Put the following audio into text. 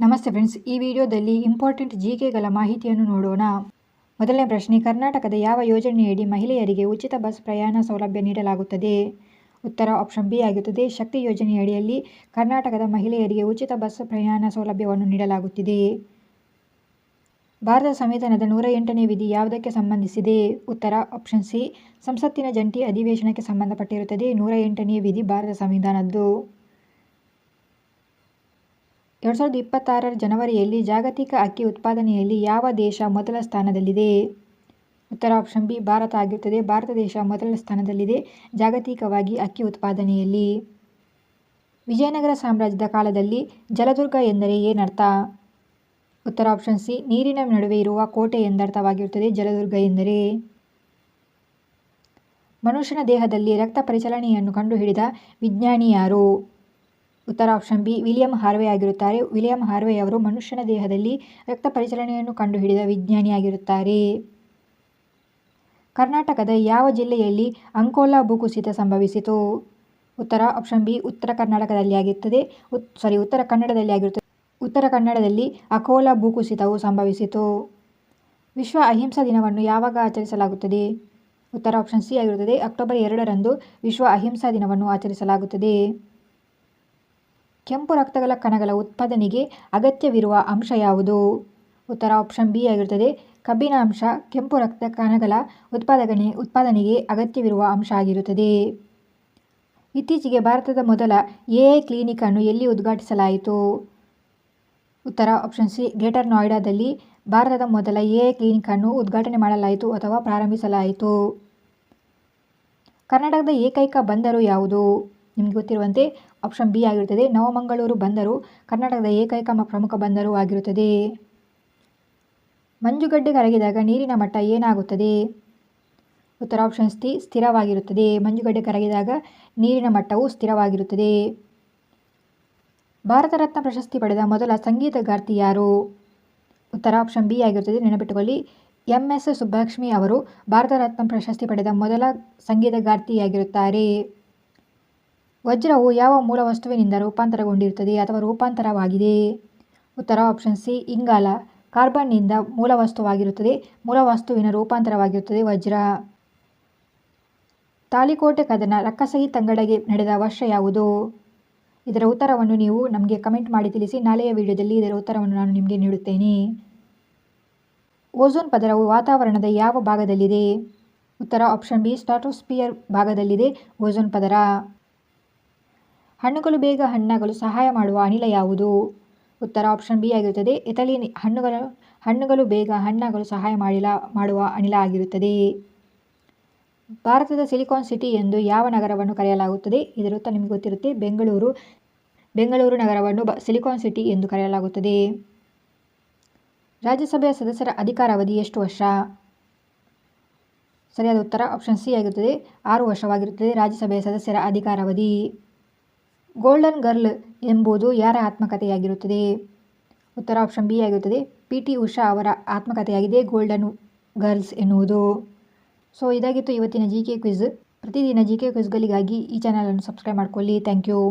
ನಮಸ್ತೆ ಫ್ರೆಂಡ್ಸ್, ಈ ವಿಡಿಯೋದಲ್ಲಿ ಇಂಪಾರ್ಟೆಂಟ್ ಜಿಕೆಗಳ ಮಾಹಿತಿಯನ್ನು ನೋಡೋಣ. ಮೊದಲನೇ ಪ್ರಶ್ನೆ, ಕರ್ನಾಟಕದ ಯಾವ ಯೋಜನೆಯಡಿ ಮಹಿಳೆಯರಿಗೆ ಉಚಿತ ಬಸ್ ಪ್ರಯಾಣ ಸೌಲಭ್ಯ ನೀಡಲಾಗುತ್ತದೆ? ಉತ್ತರ ಆಪ್ಷನ್ ಬಿ ಆಗಿರುತ್ತದೆ. ಶಕ್ತಿ ಯೋಜನೆಯಡಿಯಲ್ಲಿ ಕರ್ನಾಟಕದ ಮಹಿಳೆಯರಿಗೆ ಉಚಿತ ಬಸ್ ಪ್ರಯಾಣ ಸೌಲಭ್ಯವನ್ನು ನೀಡಲಾಗುತ್ತಿದೆ. ಭಾರತ ಸಂವಿಧಾನದ 108ನೇ ವಿಧಿ ಯಾವುದಕ್ಕೆ ಸಂಬಂಧಿಸಿದೆ? ಉತ್ತರ ಆಪ್ಷನ್ ಸಿ, ಸಂಸತ್ತಿನ ಜಂಟಿ ಅಧಿವೇಶನಕ್ಕೆ ಸಂಬಂಧಪಟ್ಟಿರುತ್ತದೆ. 108ನೇ ವಿಧಿ ಭಾರತ ಸಂವಿಧಾನದ್ದು. 2026 ಜನವರಿಯಲ್ಲಿ ಜಾಗತಿಕ ಅಕ್ಕಿ ಉತ್ಪಾದನೆಯಲ್ಲಿ ಯಾವ ದೇಶ ಮೊದಲ ಸ್ಥಾನದಲ್ಲಿದೆ? ಉತ್ತರ ಆಪ್ಷನ್ ಬಿ, ಭಾರತ ಆಗಿರುತ್ತದೆ. ಭಾರತ ದೇಶ ಮೊದಲ ಸ್ಥಾನದಲ್ಲಿದೆ ಜಾಗತಿಕವಾಗಿ ಅಕ್ಕಿ ಉತ್ಪಾದನೆಯಲ್ಲಿ. ವಿಜಯನಗರ ಸಾಮ್ರಾಜ್ಯದ ಕಾಲದಲ್ಲಿ ಜಲದುರ್ಗ ಎಂದರೆ ಏನರ್ಥ? ಉತ್ತರ ಆಪ್ಷನ್ ಸಿ, ನೀರಿನ ನಡುವೆ ಇರುವ ಕೋಟೆ ಎಂದರ್ಥವಾಗಿರುತ್ತದೆ ಜಲದುರ್ಗ ಎಂದರೆ. ಮನುಷ್ಯನ ದೇಹದಲ್ಲಿ ರಕ್ತ ಪರಿಚಲನೆಯನ್ನು ಕಂಡುಹಿಡಿದ ವಿಜ್ಞಾನಿ ಯಾರು? ಉತ್ತರ ಆಪ್ಷನ್ ಬಿ, ವಿಲಿಯಂ ಹಾರ್ವೆ ಆಗಿರುತ್ತಾರೆ. ವಿಲಿಯಂ ಹಾರ್ವೆಯವರು ಮನುಷ್ಯನ ದೇಹದಲ್ಲಿ ರಕ್ತ ಪರಿಚಲನೆಯನ್ನು ಕಂಡುಹಿಡಿದ ವಿಜ್ಞಾನಿಯಾಗಿರುತ್ತಾರೆ. ಕರ್ನಾಟಕದ ಯಾವ ಜಿಲ್ಲೆಯಲ್ಲಿ ಅಂಕೋಲಾ ಭೂಕುಸಿತ ಸಂಭವಿಸಿತು? ಉತ್ತರ ಆಪ್ಷನ್ ಬಿ, ಉತ್ತರ ಕರ್ನಾಟಕದಲ್ಲಿ ಆಗಿರುತ್ತದೆ. ಉತ್ತರ ಕನ್ನಡದಲ್ಲಿ ಆಗಿರುತ್ತದೆ. ಉತ್ತರ ಕನ್ನಡದಲ್ಲಿ ಅಕೋಲಾ ಭೂಕುಸಿತವು ಸಂಭವಿಸಿತು. ವಿಶ್ವ ಅಹಿಂಸಾ ದಿನವನ್ನು ಯಾವಾಗ ಆಚರಿಸಲಾಗುತ್ತದೆ? ಉತ್ತರ ಆಪ್ಷನ್ ಸಿ ಆಗಿರುತ್ತದೆ. ಅಕ್ಟೋಬರ್ 2ರಂದು ವಿಶ್ವ ಅಹಿಂಸಾ ದಿನವನ್ನು ಆಚರಿಸಲಾಗುತ್ತದೆ. ಕೆಂಪು ರಕ್ತಗಳ ಕಣಗಳ ಉತ್ಪಾದನೆಗೆ ಅಗತ್ಯವಿರುವ ಅಂಶ ಯಾವುದು? ಉತ್ತರ ಆಪ್ಷನ್ ಬಿ ಆಗಿರುತ್ತದೆ. ಕಬ್ಬಿಣ ಅಂಶ ಕೆಂಪು ರಕ್ತ ಕಣಗಳ ಉತ್ಪಾದನೆಗೆ ಅಗತ್ಯವಿರುವ ಅಂಶ ಆಗಿರುತ್ತದೆ. ಇತ್ತೀಚೆಗೆ ಭಾರತದ ಮೊದಲ ಎಐ ಕ್ಲಿನಿಕ್ ಅನ್ನು ಎಲ್ಲಿ ಉದ್ಘಾಟಿಸಲಾಯಿತು? ಉತ್ತರ ಆಪ್ಷನ್ ಸಿ, ಗ್ರೇಟರ್ ನೋಯ್ಡಾದಲ್ಲಿ ಭಾರತದ ಮೊದಲ ಎಐ ಕ್ಲಿನಿಕ್ ಅನ್ನು ಉದ್ಘಾಟನೆ ಮಾಡಲಾಯಿತು ಅಥವಾ ಪ್ರಾರಂಭಿಸಲಾಯಿತು. ಕರ್ನಾಟಕದ ಏಕೈಕ ಬಂದರು ಯಾವುದು? ನಿಮಗೆ ಗೊತ್ತಿರುವಂತೆ ಆಪ್ಷನ್ ಬಿ ಆಗಿರುತ್ತದೆ. ನವಮಂಗಳೂರು ಬಂದರು ಕರ್ನಾಟಕದ ಏಕೈಕ ಪ್ರಮುಖ ಬಂದರು ಆಗಿರುತ್ತದೆ. ಮಂಜುಗಡ್ಡೆ ಕರಗಿದಾಗ ನೀರಿನ ಮಟ್ಟ ಏನಾಗುತ್ತದೆ? ಉತ್ತರ ಆಪ್ಷನ್ ಸಿ, ಸ್ಥಿರವಾಗಿರುತ್ತದೆ. ಮಂಜುಗಡ್ಡೆ ಕರಗಿದಾಗ ನೀರಿನ ಮಟ್ಟವು ಸ್ಥಿರವಾಗಿರುತ್ತದೆ. ಭಾರತ ರತ್ನ ಪ್ರಶಸ್ತಿ ಪಡೆದ ಮೊದಲ ಸಂಗೀತಗಾರ್ತಿ ಯಾರು? ಉತ್ತರ ಆಪ್ಷನ್ ಬಿ ಆಗಿರುತ್ತದೆ. ನೆನಪಿಟ್ಟುಕೊಳ್ಳಿ, MS ಸುಬ್ಬಲಕ್ಷ್ಮಿ ಅವರು ಭಾರತ ರತ್ನ ಪ್ರಶಸ್ತಿ ಪಡೆದ ಮೊದಲ ಸಂಗೀತಗಾರ್ತಿಯಾಗಿರುತ್ತಾರೆ. ವಜ್ರವು ಯಾವ ಮೂಲ ವಸ್ತುವಿನಿಂದ ರೂಪಾಂತರಗೊಂಡಿರುತ್ತದೆ ಅಥವಾ ರೂಪಾಂತರವಾಗಿದೆ? ಉತ್ತರ ಆಪ್ಷನ್ ಸಿ, ಇಂಗಾಲ ಕಾರ್ಬನ್ನಿಂದ ಮೂಲ ವಸ್ತುವಾಗಿರುತ್ತದೆ. ಮೂಲ ವಸ್ತುವಿನ ರೂಪಾಂತರವಾಗಿರುತ್ತದೆ ವಜ್ರ. ತಾಳಿಕೋಟೆ ಕದನ ರಕ್ಕಸಗಿ ತಂಗಡಗೆ ನಡೆದ ವರ್ಷ ಯಾವುದು? ಇದರ ಉತ್ತರವನ್ನು ನೀವು ನಮಗೆ ಕಮೆಂಟ್ ಮಾಡಿ ತಿಳಿಸಿ. ನಾಳೆಯ ವಿಡಿಯೋದಲ್ಲಿ ಇದರ ಉತ್ತರವನ್ನು ನಾನು ನಿಮಗೆ ನೀಡುತ್ತೇನೆ. ಓಝೋನ್ ಪದರವು ವಾತಾವರಣದ ಯಾವ ಭಾಗದಲ್ಲಿದೆ? ಉತ್ತರ ಆಪ್ಷನ್ ಬಿ, ಸ್ಟ್ರಾಟೋಸ್ಫಿಯರ್ ಭಾಗದಲ್ಲಿದೆ ಓಝೋನ್ ಪದರ. ಹಣ್ಣುಗಳು ಬೇಗ ಹಣ್ಣಾಗಲು ಸಹಾಯ ಮಾಡುವ ಅನಿಲ ಯಾವುದು? ಉತ್ತರ ಆಪ್ಷನ್ ಬಿ ಆಗಿರುತ್ತದೆ. ಎಥಿಲೀನ್ ಹಣ್ಣುಗಳು ಬೇಗ ಹಣ್ಣಾಗಲು ಸಹಾಯ ಮಾಡುವ ಅನಿಲ ಆಗಿರುತ್ತದೆ. ಭಾರತದ ಸಿಲಿಕಾನ್ ಸಿಟಿ ಎಂದು ಯಾವ ನಗರವನ್ನು ಕರೆಯಲಾಗುತ್ತದೆ? ಇದರ ಉತ್ತರ ನಿಮಗೆ ಗೊತ್ತಿರುತ್ತೆ. ಬೆಂಗಳೂರು ನಗರವನ್ನು ಸಿಲಿಕಾನ್ ಸಿಟಿ ಎಂದು ಕರೆಯಲಾಗುತ್ತದೆ. ರಾಜ್ಯಸಭೆಯ ಸದಸ್ಯರ ಅಧಿಕಾರಾವಧಿ ಎಷ್ಟು ವರ್ಷ? ಸರಿಯಾದ ಉತ್ತರ ಆಪ್ಷನ್ ಸಿ ಆಗಿರುತ್ತದೆ. 6 ವರ್ಷವಾಗಿರುತ್ತದೆ ರಾಜ್ಯಸಭೆಯ ಸದಸ್ಯರ ಅಧಿಕಾರಾವಧಿ. ಗೋಲ್ಡನ್ ಗರ್ಲ್ ಎಂಬುದು ಯಾರ ಆತ್ಮಕಥೆಯಾಗಿರುತ್ತದೆ? ಉತ್ತರ ಆಪ್ಷನ್ ಬಿ ಆಗಿರುತ್ತದೆ. PT ಉಷಾ ಅವರ ಆತ್ಮಕಥೆಯಾಗಿದೆ ಗೋಲ್ಡನ್ ಗರ್ಲ್ಸ್ ಎನ್ನುವುದು. ಸೊ ಇದಾಗಿತ್ತು ಇವತ್ತಿನ GK ಕ್ವಿಜ್. ಪ್ರತಿದಿನ GK ಕ್ವಿಜ್ಗಳಿಗಾಗಿ ಈ ಚಾನಲನ್ನು ಸಬ್ಸ್ಕ್ರೈಬ್ ಮಾಡಿಕೊಳ್ಳಿ. Thank you.